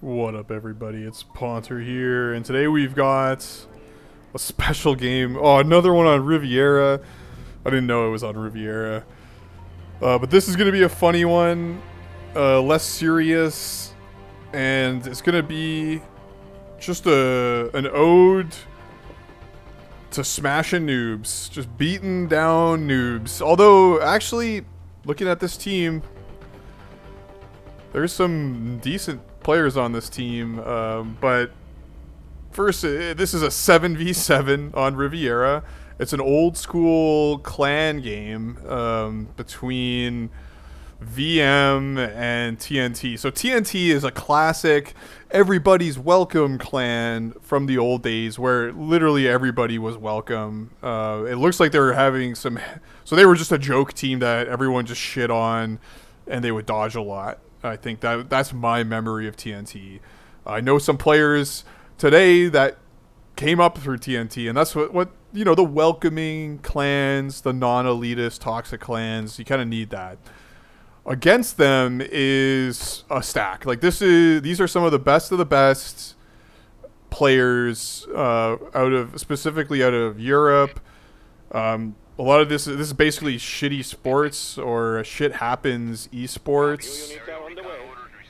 What up, everybody? It's Ponter here, and today we've got a special game. Oh, another one on Riviera. I didn't know it was on Riviera. But this is going to be a funny one, less serious, and it's going to be just an ode to smashing noobs. Just beating down noobs. Although, actually, looking at this team, there's some decent players on this team, but first, this is a 7v7 on Riviera. It's an old school clan game between VM and TNT. So TNT is a classic, everybody's welcome clan from the old days where literally everybody was welcome. It looks like they were having some, so they were just a joke team that everyone just shit on, and they would dodge a lot. I think that's my memory of TNT. I know some players today that came up through TNT, and that's what you know, the welcoming clans, the non-elitist toxic clans, you kind of need that. Against them is a stack. Like these are some of the best players specifically out of Europe. A lot of this is basically shitty sports or shit happens esports.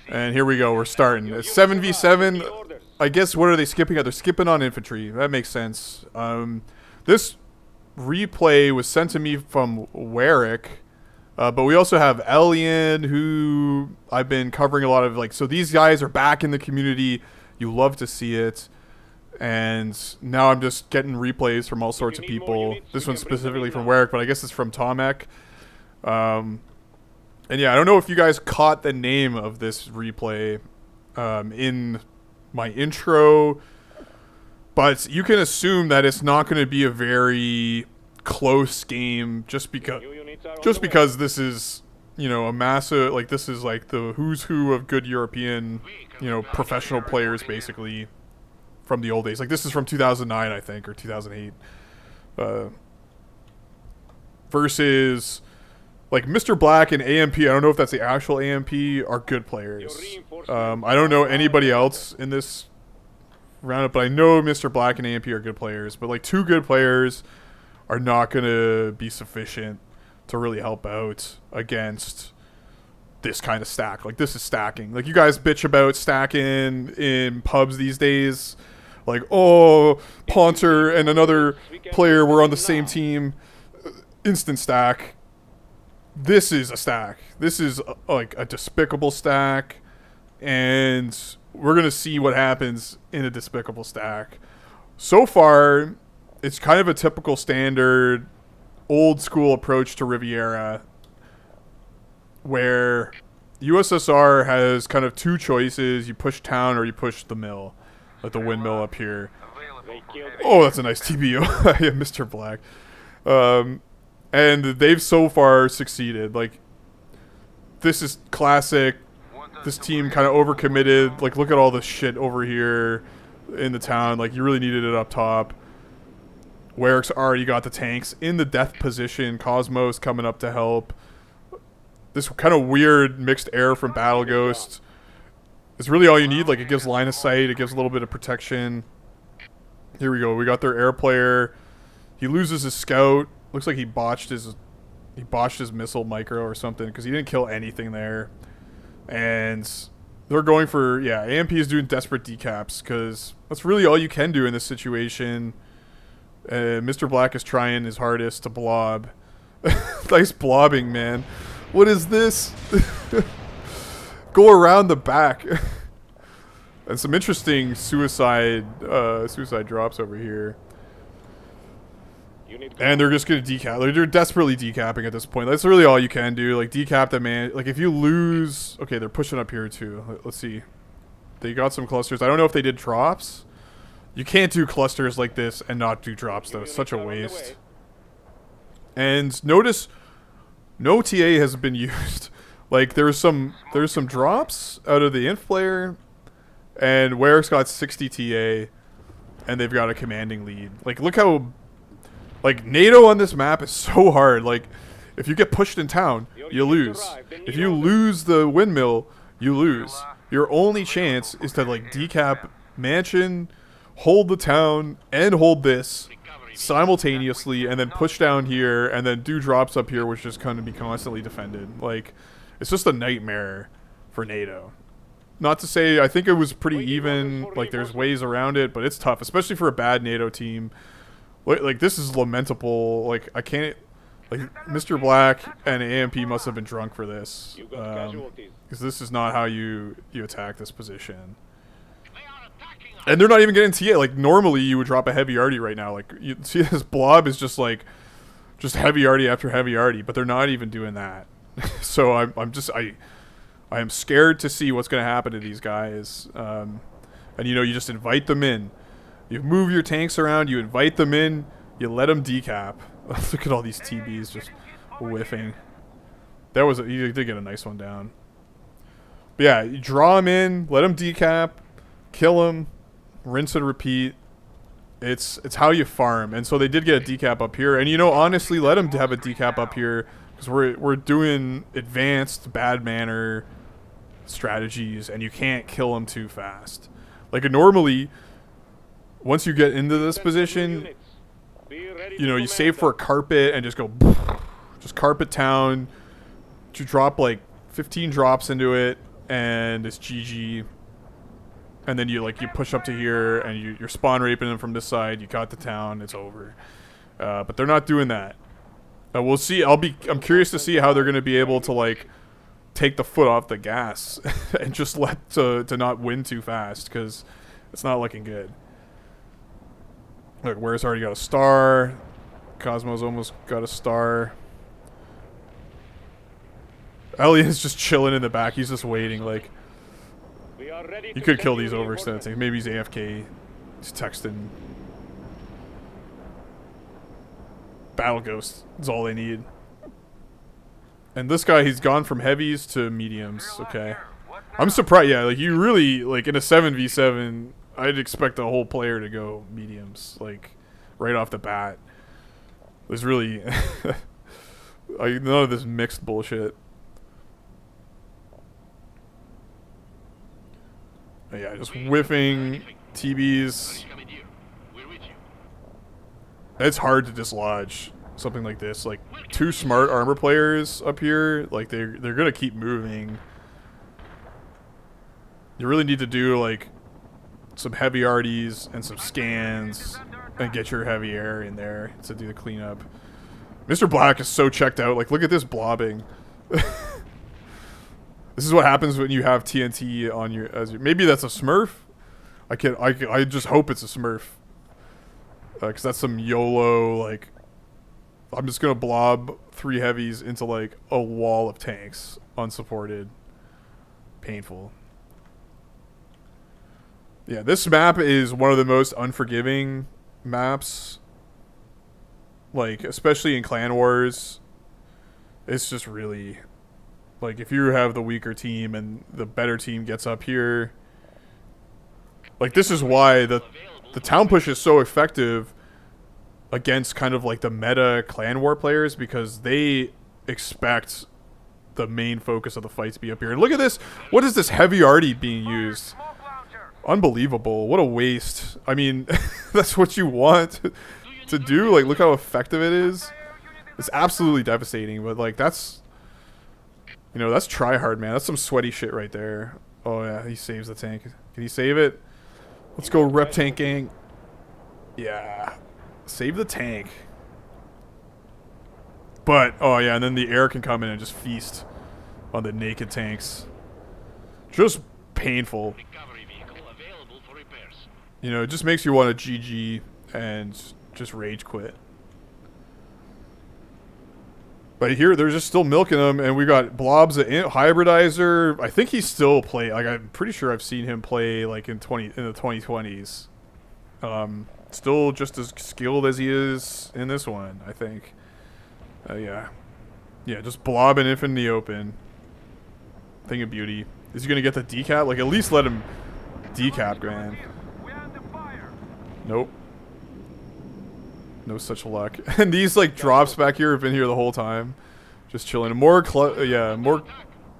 And here we go, we're starting. 7v7, I guess what are they skipping at? They're skipping on infantry. That makes sense. This replay was sent to me from Warwick. But we also have Elian, who I've been covering a lot of, like, so these guys are back in the community. You love to see it. And now I'm just getting replays from all sorts of people. This one's specifically from Warwick, but I guess it's from Tomek. And yeah, I don't know if you guys caught the name of this replay in my intro, but you can assume that it's not going to be a very close game just because this is, you know, a massive, like, this is like the who's who of good European, you know, professional players basically from the old days. Like, this is from 2009, I think, or 2008. Versus, like, Mr. Black and AMP, I don't know if that's the actual AMP, are good players. I don't know anybody else in this roundup, but I know Mr. Black and AMP are good players. But, like, two good players are not going to be sufficient to really help out against this kind of stack. Like, this is stacking. Like, you guys bitch about stacking in pubs these days. Like, oh, Ponter and another player were on the same team. Instant stack. This is a stack. This is like a despicable stack. And we're going to see what happens in a despicable stack. So far, it's kind of a typical standard old school approach to Riviera, where USSR has kind of two choices. You push town or you push the mill, like the windmill up here. Oh, that's a nice TBO. Yeah, Mr. Black. And they've so far succeeded. Like, this is classic. This team kind of overcommitted. Like, look at all this shit over here in the town. Like, you really needed it up top. Warwick's already got the tanks in the death position. Cosmos coming up to help. This kind of weird mixed air from Battle Ghost is really all you need. Like, it gives line of sight. It gives a little bit of protection. Here we go. We got their air player. He loses his scout. Looks like he botched his missile micro or something because he didn't kill anything there. And they're going for, yeah, AMP is doing desperate decaps because that's really all you can do in this situation. Mr. Black is trying his hardest to blob. Nice blobbing, man. What is this? Go around the back. And some interesting suicide drops over here. And they're just going to decap. They're desperately decapping at this point. That's really all you can do. Like, decap the man. Like, if you lose... Okay, they're pushing up here, too. Let's see. They got some clusters. I don't know if they did drops. You can't do clusters like this and not do drops, though. It's such a waste. And notice, no TA has been used. Like, there's some drops out of the inf player, and Warwick's got 60 TA, and they've got a commanding lead. Like, look how... Like, NATO on this map is so hard. Like, if you get pushed in town, you lose. If you lose the windmill, you lose. Your only chance is to like decap Mansion, hold the town, and hold this simultaneously, and then push down here, and then do drops up here, which just kind of be constantly defended. Like, it's just a nightmare for NATO. Not to say, I think it was pretty even. Like, there's ways around it, but it's tough, especially for a bad NATO team. Like, this is lamentable. Like, I can't. Like, Mr. Black and AMP must have been drunk for this, because this is not how you attack this position. And they're not even getting TA. Like, normally you would drop a heavy arty right now. Like, you see this blob is just like, just heavy arty after heavy arty, but they're not even doing that. So I am scared to see what's going to happen to these guys. And you know, you just invite them in. You move your tanks around, you invite them in, you let them decap. Look at all these TBs just whiffing. That was you did get a nice one down. But yeah, you draw them in, let them decap, kill them, rinse and repeat. It's how you farm. And so they did get a decap up here. And you know, honestly, let them have a decap up here, because we're doing advanced bad manner strategies, and you can't kill them too fast. Like, normally, once you get into this position, you know, you save for a carpet and just go, just carpet town. You drop like 15 drops into it, and it's GG. And then you push up to here, and you're spawn raping them from this side. You got the town. It's over. But they're not doing that. We'll see. I'm curious to see how they're going to be able to like take the foot off the gas and just to not win too fast, because it's not looking good. Look, Ware's already got a star. Cosmo's almost got a star. Elliot's just chilling in the back. He's just waiting. Like, you could kill these overextended things. Maybe he's AFK. He's texting. Battle Ghost is all they need. And this guy, he's gone from heavies to mediums. Okay. I'm surprised. Yeah, like, you really, like, in a 7v7, I'd expect the whole player to go mediums, like, right off the bat. There's really none of this mixed bullshit. But yeah, just whiffing TBs. It's hard to dislodge something like this. Like, two smart armor players up here, like, they're gonna keep moving. You really need to do like some heavy RDs and some scans and get your heavy air in there to do the cleanup. Mr. Black is so checked out. Like, look at this blobbing. This is what happens when you have TNT on your maybe that's a Smurf. I just hope it's a Smurf, because that's some YOLO, like, I'm just gonna blob 3 heavies into like a wall of tanks unsupported. Painful. Yeah, this map is one of the most unforgiving maps. Like, especially in Clan Wars. It's just really, like, if you have the weaker team and the better team gets up here. Like, this is why the town push is so effective against kind of like the meta Clan War players, because they expect the main focus of the fight to be up here. And look at this. What is this heavy arty being used? Unbelievable. What a waste. I mean, that's what you want to do. Like, look how effective it is. It's absolutely devastating, but like, that's, you know, that's try hard, man. That's some sweaty shit right there. Oh yeah, he saves the tank. Can he save it? Let's go rep tank gang. Yeah. Save the tank. But, oh yeah, and then the air can come in and just feast on the naked tanks. Just painful. You know, it just makes you want to GG and just rage quit. But here, they're just still milking them, and we got Blob's a hybridizer. I think he's still play. Like, I'm pretty sure I've seen him play like in the 2020s. Still just as skilled as he is in this one, I think. Yeah, just Blob and Inf in the open. Thing of beauty. Is he gonna get the decap? Like, at least let him decap, man. Nope. No such luck. And these like drops back here have been here the whole time, just chilling. More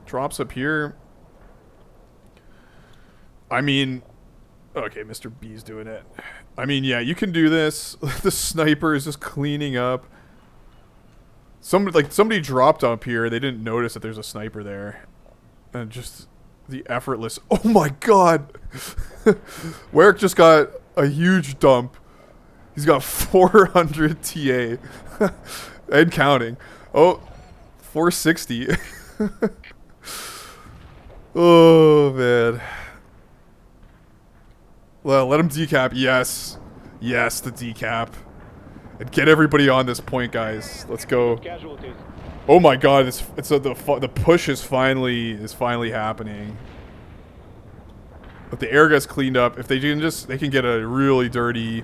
drops up here. I mean, okay, Mr. B's doing it. I mean, yeah, you can do this. The sniper is just cleaning up. Somebody dropped up here. They didn't notice that there's a sniper there. And just the effortless. Oh my god! Warwick just got a huge dump. He's got 400 TA. And counting. Oh, 460. Oh, man. Well, let him decap. Yes. Yes, the decap. And get everybody on this point, guys. Let's go. Oh my god, the push is finally happening. But the air gets cleaned up. If they can get a really dirty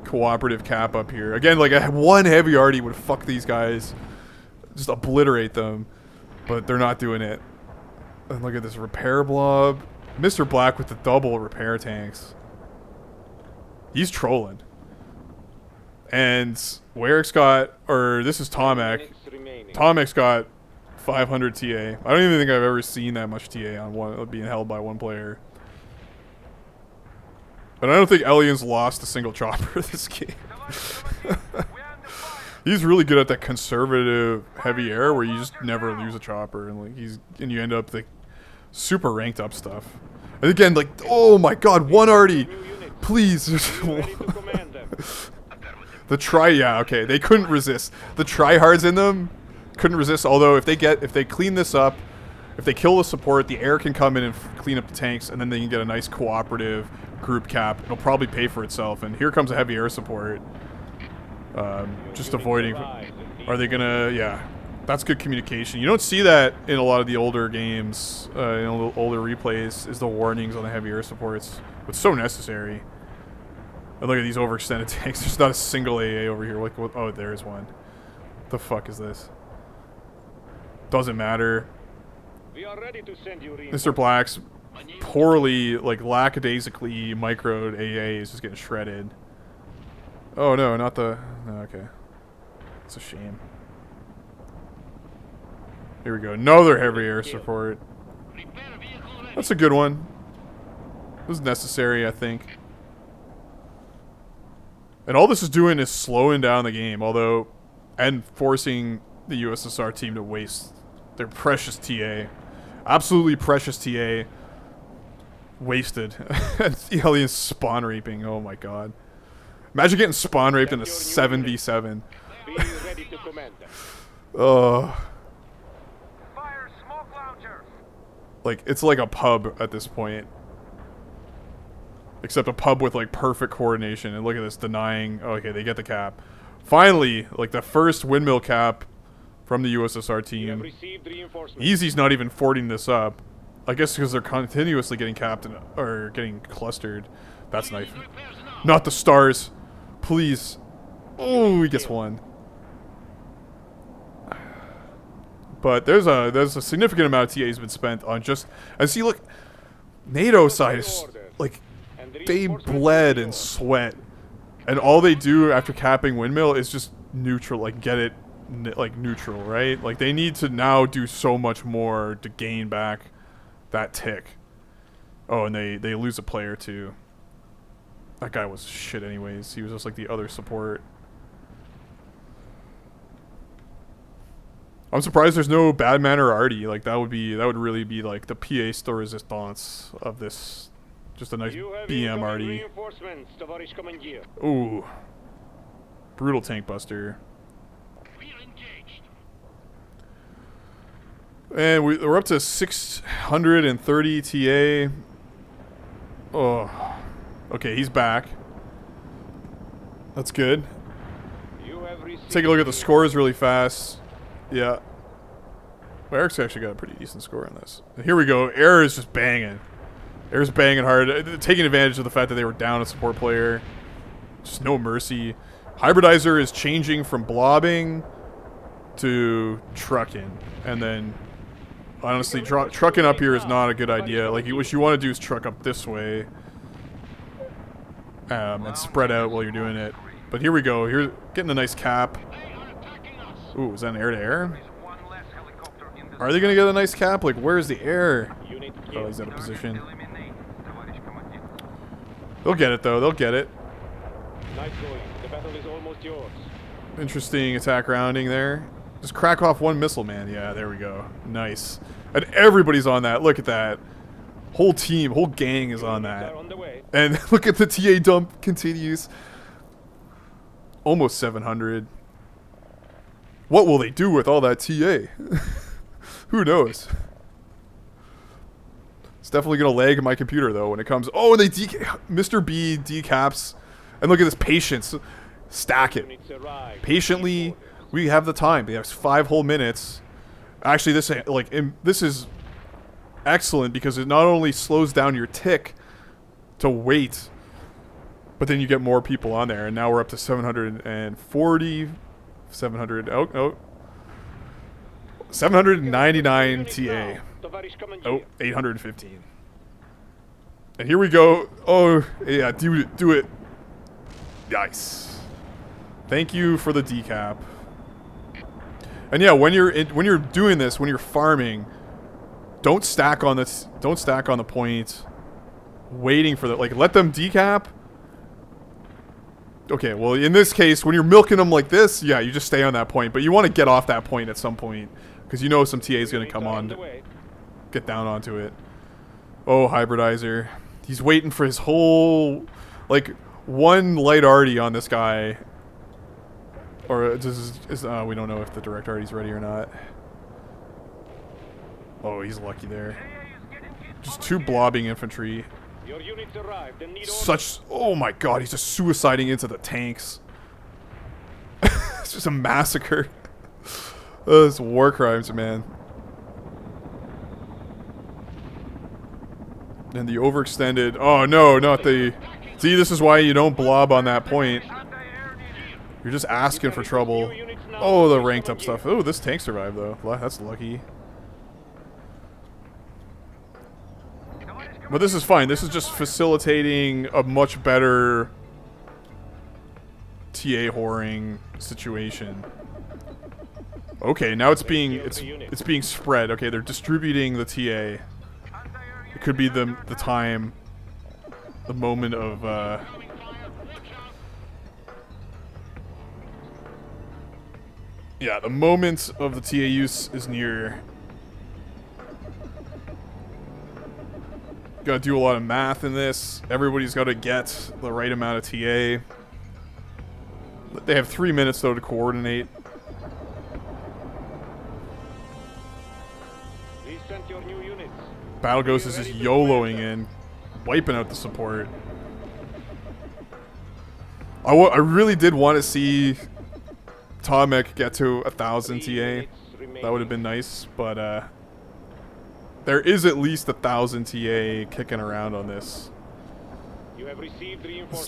cooperative cap up here. Again, like one heavy arty would fuck these guys. Just obliterate them. But they're not doing it. And look at this repair blob. Mr. Black with the double repair tanks. He's trolling. And Warwick's got, or this is Tomek. Tomek's got 500 TA. I don't even think I've ever seen that much TA on one being held by one player. But I don't think Elian's lost a single chopper this game. He's really good at that conservative heavy air where you just never lose a chopper, and like you end up like super ranked up stuff. And again, like, oh my god, one arty, please. Yeah, okay, they couldn't resist. The tryhards in them couldn't resist. Although if they clean this up, if they kill the support, the air can come in and clean up the tanks, and then they can get a nice cooperative group cap. It'll probably pay for itself. And here comes a heavy air support. Just avoiding. Are they gonna? Yeah, that's good communication. You don't see that in a lot of the older games, in older replays. Is the warnings on the heavy air supports? It's so necessary. And look at these overextended tanks. There's not a single AA over here. Like, oh, there's one. The fuck is this? Doesn't matter. We are ready to send you Mr. Black's poorly, like, lackadaisically microed AA is just getting shredded. Oh no, not the. No, okay. It's a shame. Here we go. Another heavy air support. That's a good one. It was necessary, I think. And all this is doing is slowing down the game, although, and forcing the USSR team to waste their precious TA. Absolutely precious TA. Wasted. And the alien spawn raping, oh my god. Imagine getting spawn raped in a 7v7. Like, it's like a pub at this point. Except a pub with, like, perfect coordination. And look at this, denying. Oh, okay, they get the cap. Finally, like, the first windmill cap from the USSR team. Easy's not even fording this up. I guess because they're continuously getting capped or getting clustered. That's nice. Not the stars. Please. Oh, he gets one. But there's a significant amount of TA's been spent on just. And see, look, NATO side is like they bled and sweat, and all they do after capping windmill is just neutral, like get it like neutral, right? Like they need to now do so much more to gain back that tick. Oh, and they lose a player too. That guy was shit anyways. He was just like the other support. I'm surprised there's no Badman or Artie. Like that would really be like the pièce de resistance of this. Just a nice BM Artie. Ooh. Brutal tank buster. And we're up to 630 TA. Oh. Okay, he's back. That's good. Take a look at the scores really fast. Yeah. Well, Eric's actually got a pretty decent score on this. Here we go. Air is just banging. Air's banging hard. Taking advantage of the fact that they were down a support player. Just no mercy. Hybridizer is changing from blobbing to trucking. And then, honestly, trucking up here is not a good idea. Like, what you want to do is truck up this way. And spread out while you're doing it. But here we go. Here, getting a nice cap. Ooh, is that an air-to-air? Are they going to get a nice cap? Like, where's the air? Oh, he's out of position. They'll get it, though. They'll get it. Nice going. The battle is almost yours. Interesting attack rounding there. Just crack off one missile, man. Yeah, there we go. Nice. And everybody's on that. Look at that. Whole team, whole gang is on that. On the way. And look at the TA dump continues. Almost 700. What will they do with all that TA? Who knows? It's definitely going to lag my computer, though, when it comes... Oh, and they Mr. B decaps. And look at this patience. Stack it. Patiently, we have the time. We have 5 whole minutes. Actually, this is excellent because it not only slows down your tick to wait, but then you get more people on there. And now we're up to 740... 799 TA. Oh, 815. And here we go. Oh, yeah, do it. Nice. Thank you for the decap. And yeah, when you're doing this, when you're farming, don't stack on this. Don't stack on the point. Waiting for the let them decap. Okay, well, in this case, when you're milking them like this, yeah, you just stay on that point. But you want to get off that point at some point. Because you know some TA is going to come on. Get down onto it. Oh, hybridizer. He's waiting for his whole... one light arty on this guy. Or we don't know if the direct arty's ready or not. Oh, he's lucky there. Just 2 blobbing infantry. Your units arrived and need Oh my god, he's just suiciding into the tanks. It's just a massacre. Oh, it's war crimes, man. And the overextended... Oh no, not the... See, this is why you don't blob on that point. You're just asking for trouble. Oh, the ranked up stuff. Oh, this tank survived, though. That's lucky. But this is fine. This is just facilitating a much better TA whoring situation. Okay, now it's being spread. Okay, they're distributing the TA. It could be the time, the moment of yeah, the moment of the TA use is near. Gotta do a lot of math in this. Everybody's gotta get the right amount of TA. They have 3 minutes, though, to coordinate. Battle Ghost is just YOLOing in, wiping out the support. I really did want to see Tomek get to 1,000 TA. That would have been nice, but there is at least 1,000 TA kicking around on this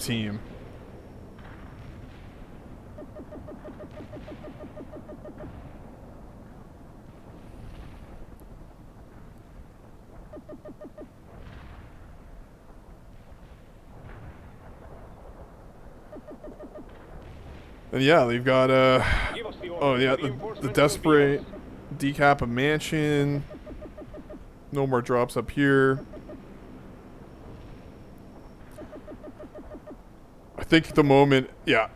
team. And yeah, they've got oh yeah, the desperate decap a mansion. No more drops up here. I think the moment, yeah.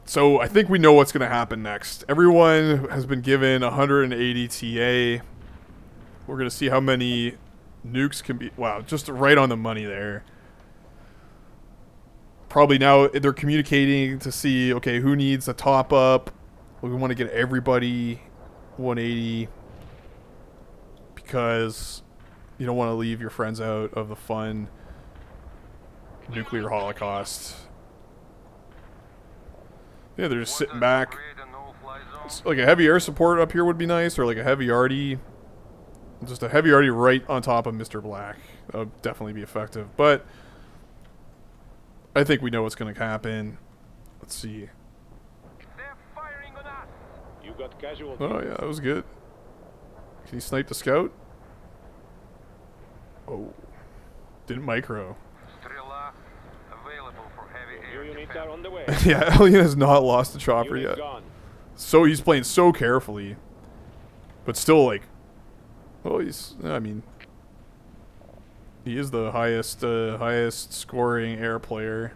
So I think we know what's gonna happen next. Everyone has been given 180 TA. We're gonna see how many nukes can be. Wow, just right on the money there. Probably now they're communicating to see, okay, who needs a top up. We want to get everybody 180 because you don't want to leave your friends out of the fun nuclear holocaust. Yeah, they're just sitting back. Like a heavy air support up here would be nice, or like a heavy arty. Just a heavy arty right on top of Mr. Black. That would definitely be effective, but I think we know what's going to happen. Let's see. They're firing on us. You got casualties. Oh, yeah, that was good. Can you snipe the scout? Oh. Didn't micro. Available for heavy air units are on the way. Yeah, Alien has not lost the chopper yet. Gone. So he's playing so carefully. But still, like... Oh, he's... I mean... He is the highest scoring air player.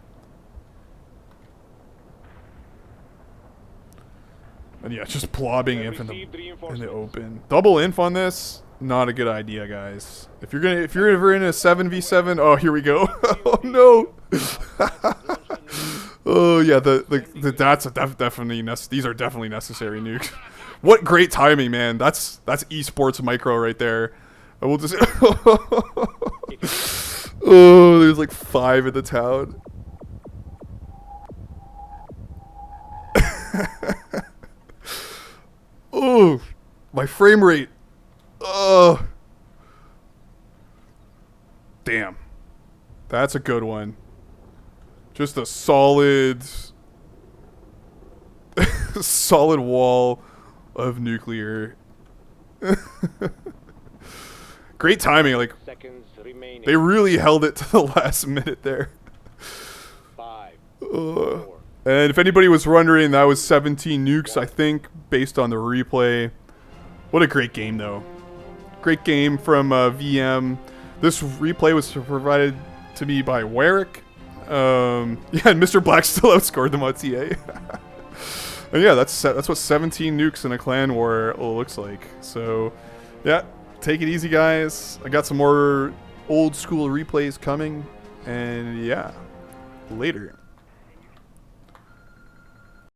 And yeah, just blobbing inf in the open. Double inf on this, not a good idea, guys. If you're ever in a 7v7, oh, here we go. Oh no. Oh yeah, these are definitely necessary nukes. What great timing, man. That's esports micro right there. I will just oh, there's like 5 in the town. Oh, my frame rate. Oh, damn. That's a good one. Just a solid, solid wall of nuclear. Great timing. Like, they really held it to the last minute there. 5, And if anybody was wondering, that was 17 nukes, I think, based on the replay. What a great game, though. Great game from VM. This replay was provided to me by Warwick. Yeah, and Mr. Black still outscored them on TA. And yeah, that's what 17 nukes in a clan war looks like. So, yeah, take it easy, guys. I got some more old school replays coming. And yeah, later.